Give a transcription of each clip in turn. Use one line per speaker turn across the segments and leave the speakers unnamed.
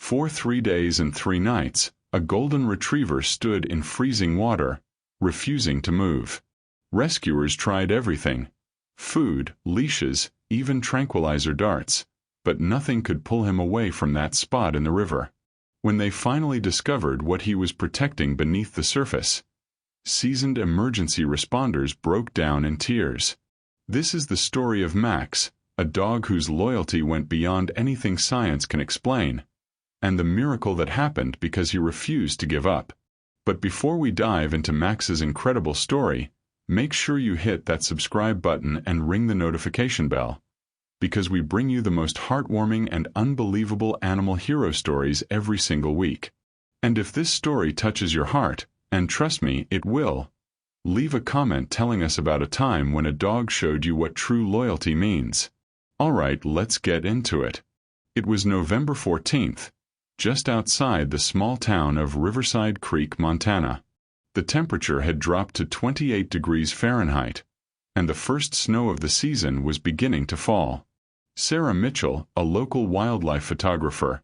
For 3 days and 3 nights, a golden retriever stood in freezing water, refusing to move. Rescuers tried everything: food, leashes, even tranquilizer darts, but nothing could pull him away from that spot in the river. When they finally discovered what he was protecting beneath the surface, seasoned emergency responders broke down in tears. This is the story of Max, a dog whose loyalty went beyond anything science can explain, and the miracle that happened because he refused to give up. But before we dive into Max's incredible story, make sure you hit that subscribe button and ring the notification bell, because we bring you the most heartwarming and unbelievable animal hero stories every single week. And if this story touches your heart, and trust me, it will, leave a comment telling us about a time when a dog showed you what true loyalty means. Alright, let's get into it. It was November 14th, just outside the small town of Riverside Creek, Montana. The temperature had dropped to 28 degrees Fahrenheit, and the first snow of the season was beginning to fall. Sarah Mitchell, a local wildlife photographer,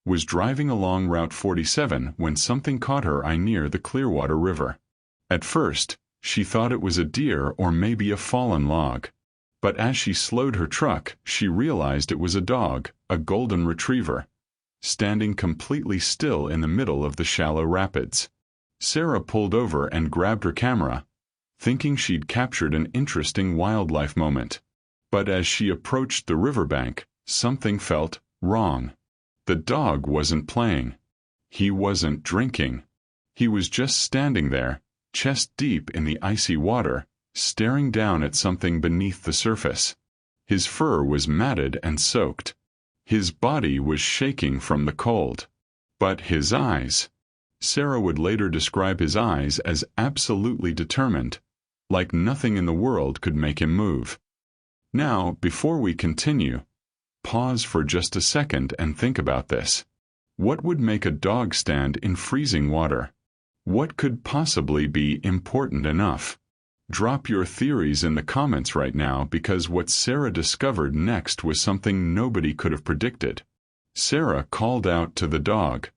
was driving along Route 47 when something caught her eye near the Clearwater River. At first, she thought it was a deer or maybe a fallen log. But as she slowed her truck, she realized it was a dog, a golden retriever, standing completely still in the middle of the shallow rapids. Sarah pulled over and grabbed her camera, thinking she'd captured an interesting wildlife moment. But as she approached the riverbank, something felt wrong. The dog wasn't playing. He wasn't drinking. He was just standing there, chest deep in the icy water, staring down at something beneath the surface. His fur was matted and soaked. His body was shaking from the cold. But his eyes... Sarah would later describe his eyes as absolutely determined, like nothing in the world could make him move. Now, before we continue, pause for just a second and think about this. What would make a dog stand in freezing water? What could possibly be important enough? Drop your theories in the comments right now, because what Sarah discovered next was something nobody could have predicted. Sarah called out to the dog,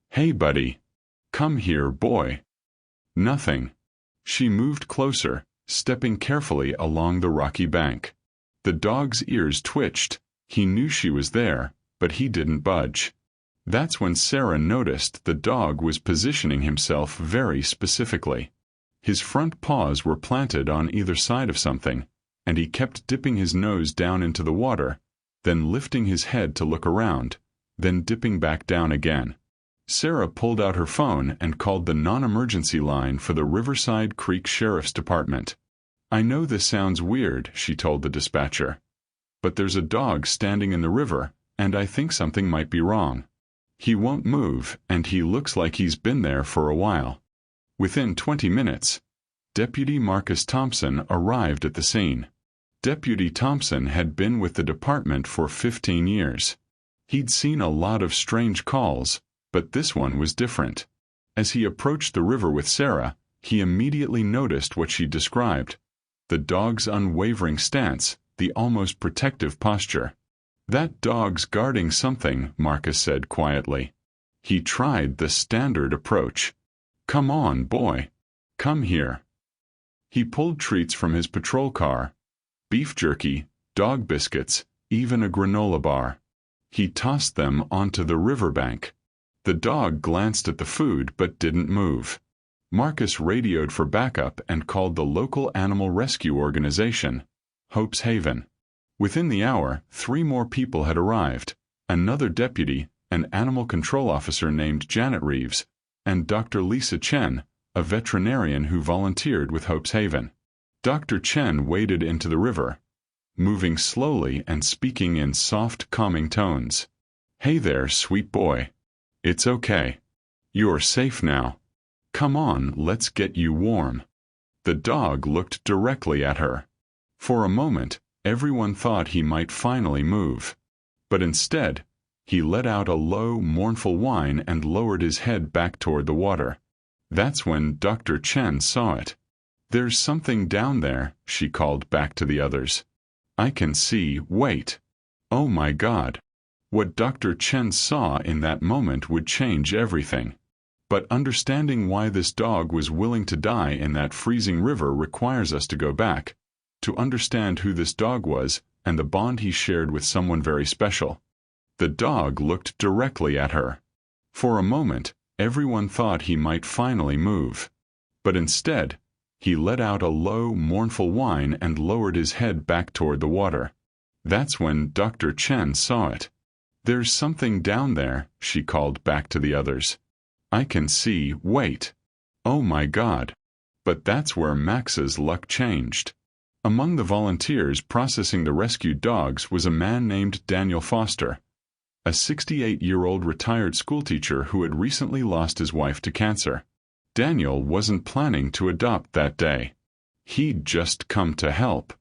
"Hey buddy, come here, boy." Nothing. She moved closer, stepping carefully along the rocky bank. The dog's ears twitched. He knew she was there, but he didn't budge. That's when Sarah noticed the dog was positioning himself very specifically. His front paws were planted on either side of something, and he kept dipping his nose down into the water, then lifting his head to look around, then dipping back down again. Sarah pulled out her phone and called the non-emergency line for the Riverside Creek Sheriff's Department. "I know this sounds weird," she told the dispatcher, "but there's a dog standing in the river, and I think something might be wrong. He won't move, and he looks like he's been there for a while." Within 20 minutes, Deputy Marcus Thompson arrived at the scene. Deputy Thompson had been with the department for 15 years. He'd seen a lot of strange calls, but this one was different. As he approached the river with Sarah, he immediately noticed what she described: the dog's unwavering stance, the almost protective posture. "That dog's guarding something," Marcus said quietly. He tried the standard approach. "Come on, boy. Come here." He pulled treats from his patrol car: beef jerky, dog biscuits, even a granola bar. He tossed them onto the riverbank. The dog glanced at the food but didn't move. Marcus radioed for backup and called the local animal rescue organization, Hope's Haven. Within the hour, 3 more people had arrived: another deputy, an animal control officer named Janet Reeves, and Dr. Lisa Chen, a veterinarian who volunteered with Hope's Haven. Dr. Chen waded into the river, moving slowly and speaking in soft, calming tones. "Hey there, sweet boy. It's okay. You're safe now. Come on, let's get you warm." The dog looked directly at her. For a moment, everyone thought he might finally move. But instead, he let out a low, mournful whine and lowered his head back toward the water. That's when Dr. Chen saw it. "There's something down there," she called back to the others. "I can see, wait. Oh my God. What Dr. Chen saw in that moment would change everything. But understanding why this dog was willing to die in that freezing river requires us to go back, to understand who this dog was and the bond he shared with someone very special. The dog looked directly at her. For a moment, everyone thought he might finally move. But instead, he let out a low, mournful whine and lowered his head back toward the water. That's when Dr. Chen saw it. "There's something down there," she called back to the others. "I can see, wait." Oh my God. But that's where Max's luck changed. Among the volunteers processing the rescued dogs was a man named Daniel Foster, a 68-year-old retired schoolteacher who had recently lost his wife to cancer. Daniel wasn't planning to adopt that day. He'd just come to help.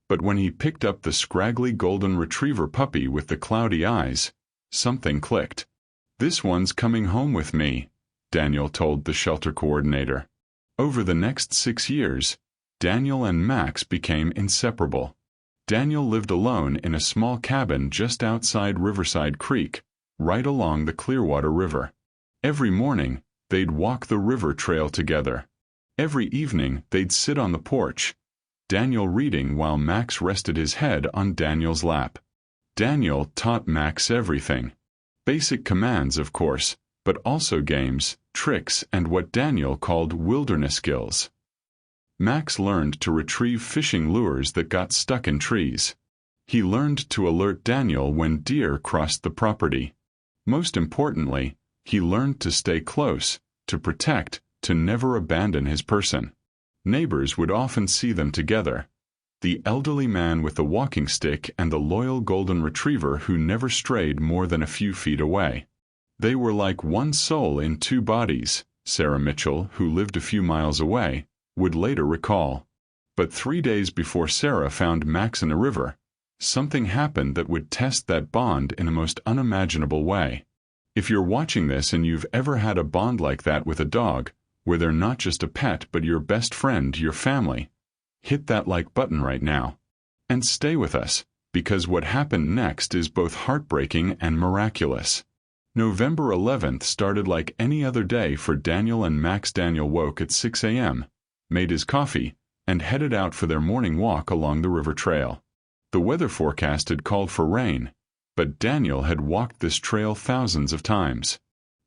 But when he picked up the scraggly golden retriever puppy with the cloudy eyes, something clicked. "This one's coming home with me," Daniel told the shelter coordinator. Over the next 6 years, Daniel and Max became inseparable. Daniel lived alone in a small cabin just outside Riverside Creek, right along the Clearwater River. Every morning, they'd walk the river trail together. Every evening, they'd sit on the porch, Daniel reading while Max rested his head on Daniel's lap. Daniel taught Max everything. Basic commands, of course, but also games, tricks, and what Daniel called wilderness skills. Max learned to retrieve fishing lures that got stuck in trees. He learned to alert Daniel when deer crossed the property. Most importantly, he learned to stay close, to protect, to never abandon his person. Neighbors would often see them together. The elderly man with the walking stick and the loyal golden retriever who never strayed more than a few feet away. They were like one soul in two bodies, Sarah Mitchell, who lived a few miles away, would later recall. But 3 days before Sarah found Max in the river, something happened that would test that bond in a most unimaginable way. If you're watching this and you've ever had a bond like that with a dog, where they're not just a pet but your best friend, your family, hit that like button right now. And stay with us, because what happened next is both heartbreaking and miraculous. November 11th started like any other day for Daniel and Max. Daniel woke at 6 a.m., made his coffee, and headed out for their morning walk along the river trail. The weather forecast had called for rain, but Daniel had walked this trail thousands of times.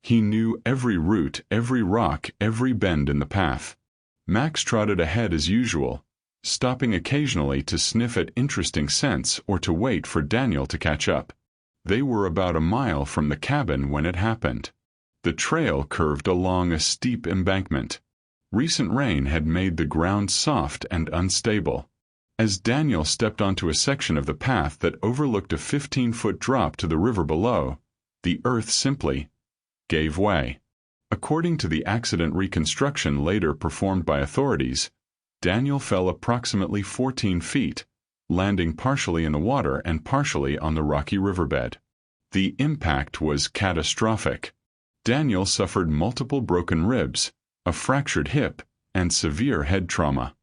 He knew every root, every rock, every bend in the path. Max trotted ahead as usual, stopping occasionally to sniff at interesting scents or to wait for Daniel to catch up. They were about a mile from the cabin when it happened. The trail curved along a steep embankment. Recent rain had made the ground soft and unstable. As Daniel stepped onto a section of the path that overlooked a 15-foot drop to the river below, the earth simply gave way. According to the accident reconstruction later performed by authorities, Daniel fell approximately 14 feet, landing partially in the water and partially on the rocky riverbed. The impact was catastrophic. Daniel suffered multiple broken ribs, a fractured hip, and severe head trauma.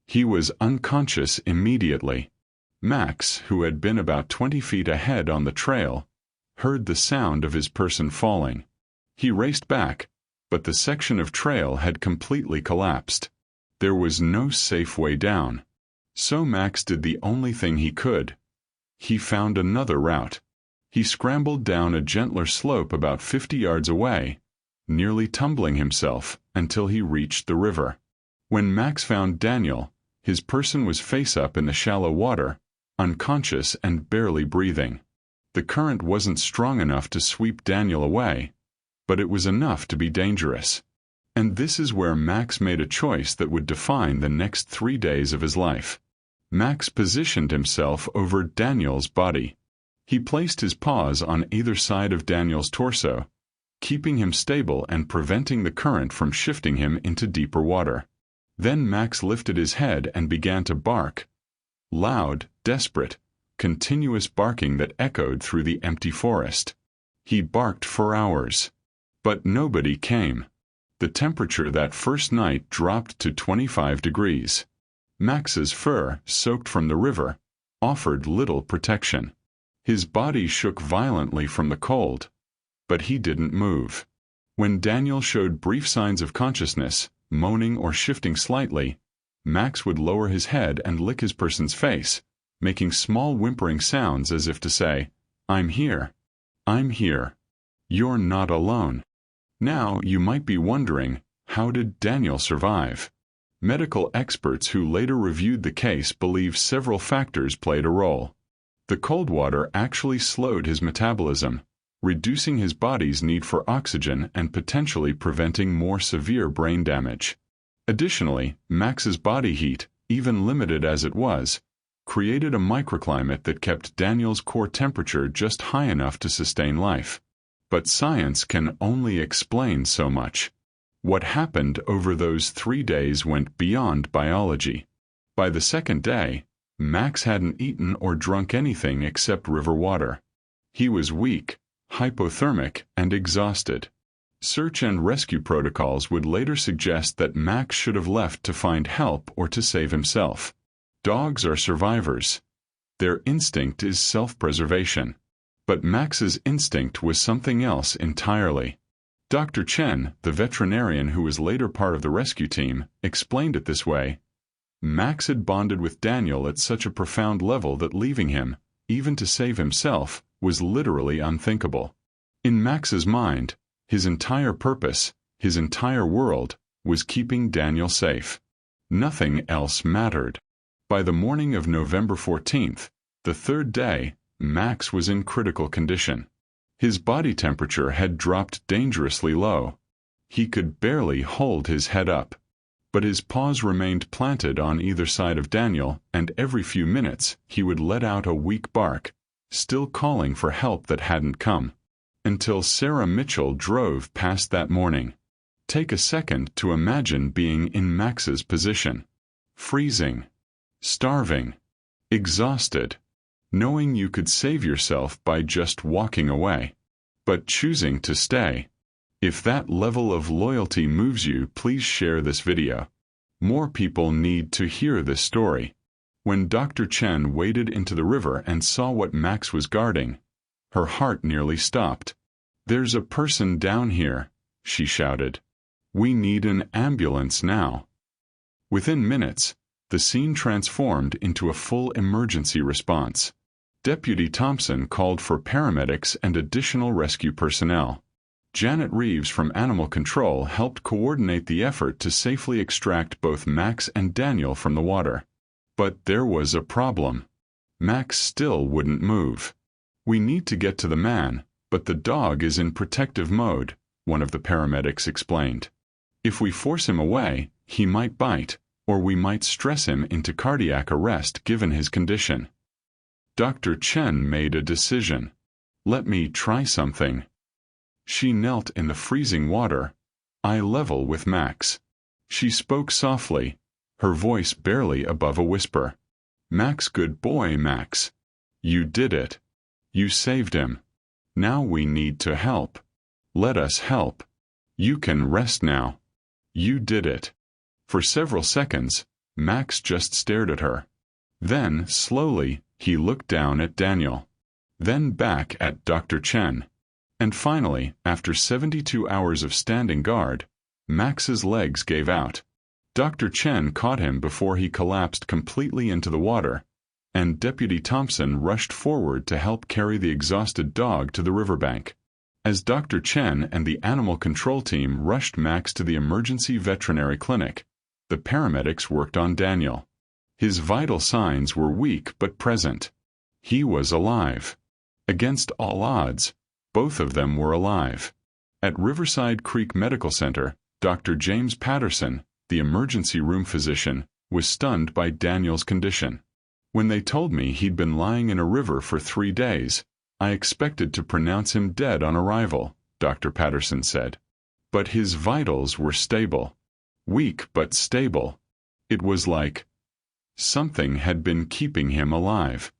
He was unconscious immediately. Max, who had been about 20 feet ahead on the trail, heard the sound of his person falling. He raced back, but the section of trail had completely collapsed. There was no safe way down. So Max did the only thing he could. He found another route. He scrambled down a gentler slope about 50 yards away, nearly tumbling himself until he reached the river. When Max found Daniel, his person was face up in the shallow water, unconscious and barely breathing. The current wasn't strong enough to sweep Daniel away, but it was enough to be dangerous. And this is where Max made a choice that would define the next 3 days of his life. Max positioned himself over Daniel's body. He placed his paws on either side of Daniel's torso, keeping him stable and preventing the current from shifting him into deeper water. Then Max lifted his head and began to bark. Loud, desperate, continuous barking that echoed through the empty forest. He barked for hours. But nobody came. The temperature that first night dropped to 25 degrees. Max's fur, soaked from the river, offered little protection. His body shook violently from the cold, but he didn't move. When Daniel showed brief signs of consciousness, moaning or shifting slightly, Max would lower his head and lick his person's face, making small whimpering sounds as if to say, "I'm here. I'm here. You're not alone." Now you might be wondering, how did Daniel survive? Medical experts who later reviewed the case believe several factors played a role. The cold water actually slowed his metabolism, reducing his body's need for oxygen and potentially preventing more severe brain damage. Additionally, Max's body heat, even limited as it was, created a microclimate that kept Daniel's core temperature just high enough to sustain life. But science can only explain so much. What happened over those 3 days went beyond biology. By the second day, Max hadn't eaten or drunk anything except river water. He was weak, hypothermic, and exhausted. Search and rescue protocols would later suggest that Max should have left to find help or to save himself. Dogs are survivors. Their instinct is self-preservation. But Max's instinct was something else entirely. Dr. Chen, the veterinarian who was later part of the rescue team, explained it this way. Max had bonded with Daniel at such a profound level that leaving him, even to save himself, was literally unthinkable. In Max's mind, his entire purpose, his entire world, was keeping Daniel safe. Nothing else mattered. By the morning of November 14th, the third day, Max was in critical condition. His body temperature had dropped dangerously low. He could barely hold his head up. But his paws remained planted on either side of Daniel, and every few minutes he would let out a weak bark, still calling for help that hadn't come. Until Sarah Mitchell drove past that morning. Take a second to imagine being in Max's position. Freezing. Starving. Exhausted. Knowing you could save yourself by just walking away. But choosing to stay. If that level of loyalty moves you, please share this video. More people need to hear this story. When Dr. Chen waded into the river and saw what Max was guarding, her heart nearly stopped. "There's a person down here," she shouted. "We need an ambulance now." Within minutes, the scene transformed into a full emergency response. Deputy Thompson called for paramedics and additional rescue personnel. Janet Reeves from Animal Control helped coordinate the effort to safely extract both Max and Daniel from the water. But there was a problem. Max still wouldn't move. "We need to get to the man, but the dog is in protective mode," one of the paramedics explained. "If we force him away, he might bite, or we might stress him into cardiac arrest given his condition." Dr. Chen made a decision. "Let me try something." She knelt in the freezing water, eye level with Max. She spoke softly, her voice barely above a whisper. "Max, good boy, Max. You did it. You saved him. Now we need to help. Let us help. You can rest now. You did it." For several seconds, Max just stared at her. Then, slowly, he looked down at Daniel. Then back at Dr. Chen. And finally, after 72 hours of standing guard, Max's legs gave out. Dr. Chen caught him before he collapsed completely into the water, and Deputy Thompson rushed forward to help carry the exhausted dog to the riverbank. As Dr. Chen and the animal control team rushed Max to the emergency veterinary clinic, the paramedics worked on Daniel. His vital signs were weak but present. He was alive. Against all odds, both of them were alive. At Riverside Creek Medical Center, Dr. James Patterson, the emergency room physician, was stunned by Daniel's condition. "When they told me he'd been lying in a river for 3 days, I expected to pronounce him dead on arrival," Dr. Patterson said. But his vitals were stable. Weak but stable. It was like something had been keeping him alive.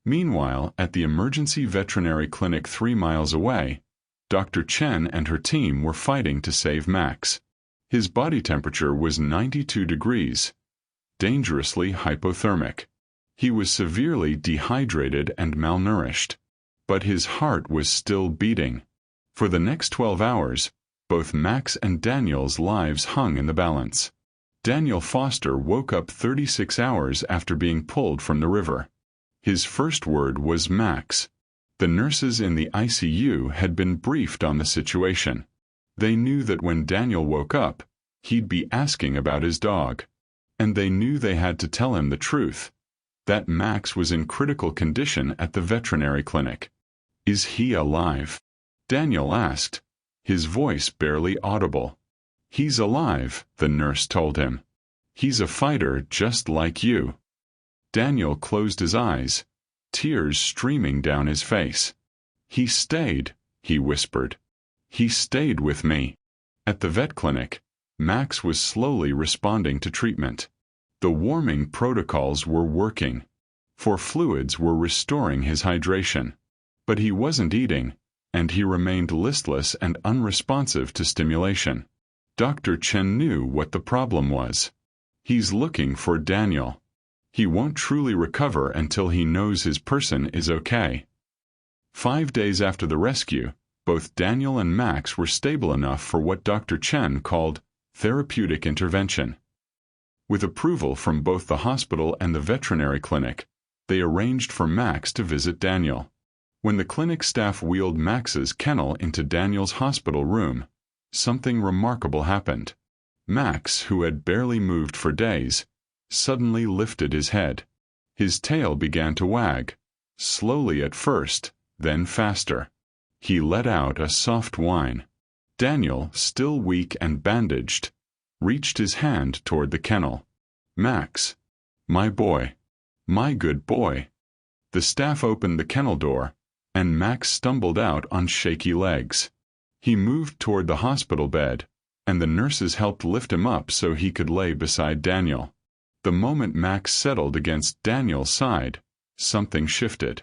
Meanwhile, at the emergency veterinary clinic 3 miles away, Dr. Chen and her team were fighting to save Max. His body temperature was 92 degrees, dangerously hypothermic. He was severely dehydrated and malnourished, but his heart was still beating. For the next 12 hours, both Max and Daniel's lives hung in the balance. Daniel Foster woke up 36 hours after being pulled from the river. His first word was Max. The nurses in the ICU had been briefed on the situation. They knew that when Daniel woke up, he'd be asking about his dog. And they knew they had to tell him the truth, that Max was in critical condition at the veterinary clinic. "Is he alive?" Daniel asked, his voice barely audible. "He's alive," the nurse told him. "He's a fighter just like you." Daniel closed his eyes, tears streaming down his face. "He stayed," he whispered. "He stayed with me." At the vet clinic, Max was slowly responding to treatment. The warming protocols were working, for fluids were restoring his hydration. But he wasn't eating, and he remained listless and unresponsive to stimulation. Dr. Chen knew what the problem was. He's looking for Daniel. He won't truly recover until he knows his person is okay. 5 days after the rescue, both Daniel and Max were stable enough for what Dr. Chen called therapeutic intervention. With approval from both the hospital and the veterinary clinic, they arranged for Max to visit Daniel. When the clinic staff wheeled Max's kennel into Daniel's hospital room, something remarkable happened. Max, who had barely moved for days, suddenly lifted his head. His tail began to wag, slowly at first, then faster. He let out a soft whine. Daniel, still weak and bandaged, reached his hand toward the kennel. "Max, my boy, my good boy." The staff opened the kennel door, and Max stumbled out on shaky legs. He moved toward the hospital bed, and the nurses helped lift him up so he could lay beside Daniel. The moment Max settled against Daniel's side, something shifted.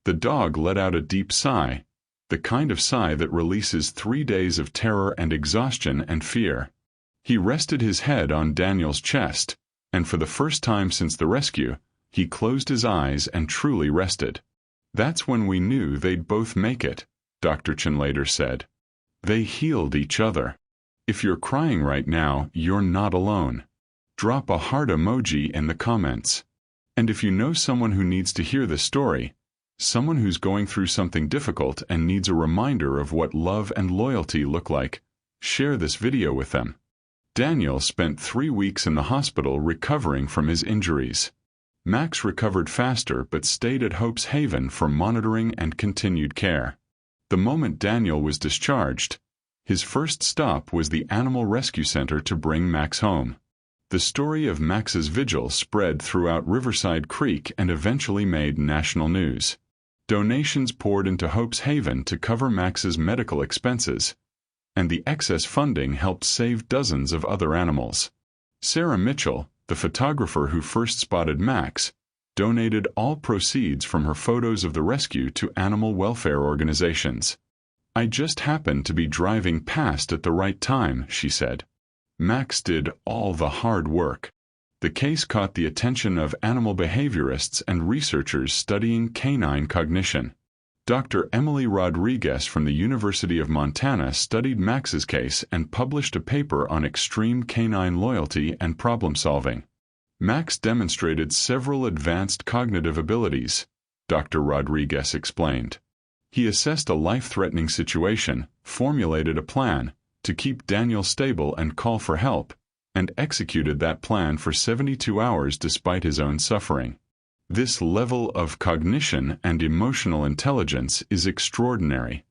The dog let out a deep sigh, the kind of sigh that releases 3 days of terror and exhaustion and fear. He rested his head on Daniel's chest, and for the first time since the rescue, he closed his eyes and truly rested. "That's when we knew they'd both make it," Dr. Chen later said. "They healed each other. If you're crying right now, you're not alone. Drop a heart emoji in the comments. And if you know someone who needs to hear this story, someone who's going through something difficult and needs a reminder of what love and loyalty look like, share this video with them." Daniel spent 3 weeks in the hospital recovering from his injuries. Max recovered faster but stayed at Hope's Haven for monitoring and continued care. The moment Daniel was discharged, his first stop was the Animal Rescue Center to bring Max home. The story of Max's vigil spread throughout Riverside Creek and eventually made national news. Donations poured into Hope's Haven to cover Max's medical expenses, and the excess funding helped save dozens of other animals. Sarah Mitchell, the photographer who first spotted Max, donated all proceeds from her photos of the rescue to animal welfare organizations. "I just happened to be driving past at the right time," she said. Max did all the hard work. The case caught the attention of animal behaviorists and researchers studying canine cognition. Dr. Emily Rodriguez from the University of Montana studied Max's case and published a paper on extreme canine loyalty and problem-solving. Max demonstrated several advanced cognitive abilities, Dr. Rodriguez explained. He assessed a life-threatening situation, formulated a plan to keep Daniel stable and call for help, and executed that plan for 72 hours despite his own suffering. This level of cognition and emotional intelligence is extraordinary.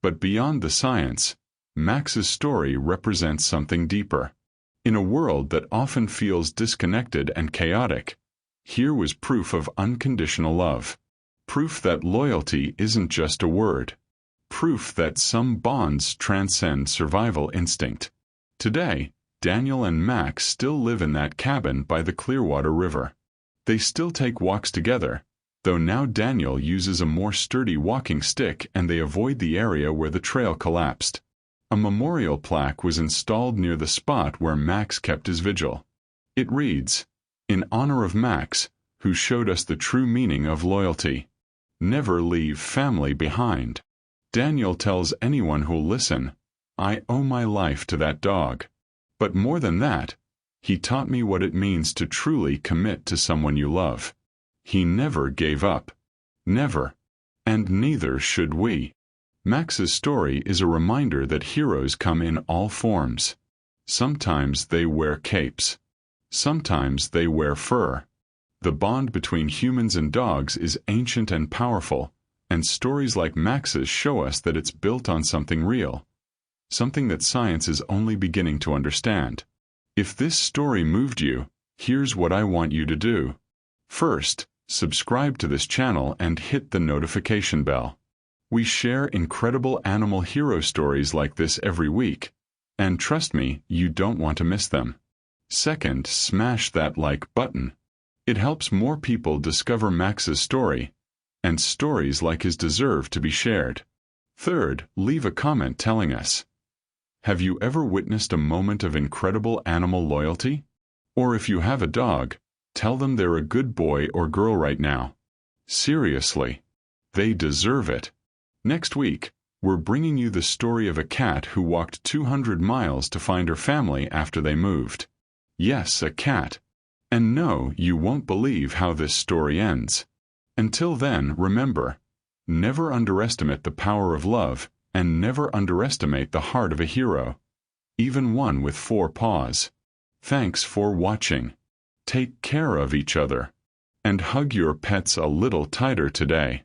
But beyond the science, Max's story represents something deeper. In a world that often feels disconnected and chaotic, here was proof of unconditional love. Proof that loyalty isn't just a word. Proof that some bonds transcend survival instinct. Today, Daniel and Max still live in that cabin by the Clearwater River. They still take walks together, though now Daniel uses a more sturdy walking stick and they avoid the area where the trail collapsed. A memorial plaque was installed near the spot where Max kept his vigil. It reads, "In honor of Max, who showed us the true meaning of loyalty. Never leave family behind. Daniel tells anyone who'll listen, I owe my life to that dog. But more than that, he taught me what it means to truly commit to someone you love. He never gave up. Never. And neither should we. Max's story is a reminder that heroes come in all forms. Sometimes they wear capes. Sometimes they wear fur. The bond between humans and dogs is ancient and powerful, and stories like Max's show us that it's built on something real, something that science is only beginning to understand. If this story moved you, here's what I want you to do. First, subscribe to this channel and hit the notification bell. We share incredible animal hero stories like this every week, and trust me, you don't want to miss them. Second, smash that like button. It helps more people discover Max's story, and stories like his deserve to be shared. Third, leave a comment telling us, have you ever witnessed a moment of incredible animal loyalty? Or if you have a dog, tell them they're a good boy or girl right now. Seriously, they deserve it. Next week, we're bringing you the story of a cat who walked 200 miles to find her family after they moved. Yes, a cat. And no, you won't believe how this story ends. Until then, remember, never underestimate the power of love, and never underestimate the heart of a hero, even one with 4 paws. Thanks for watching. Take care of each other, and hug your pets a little tighter today.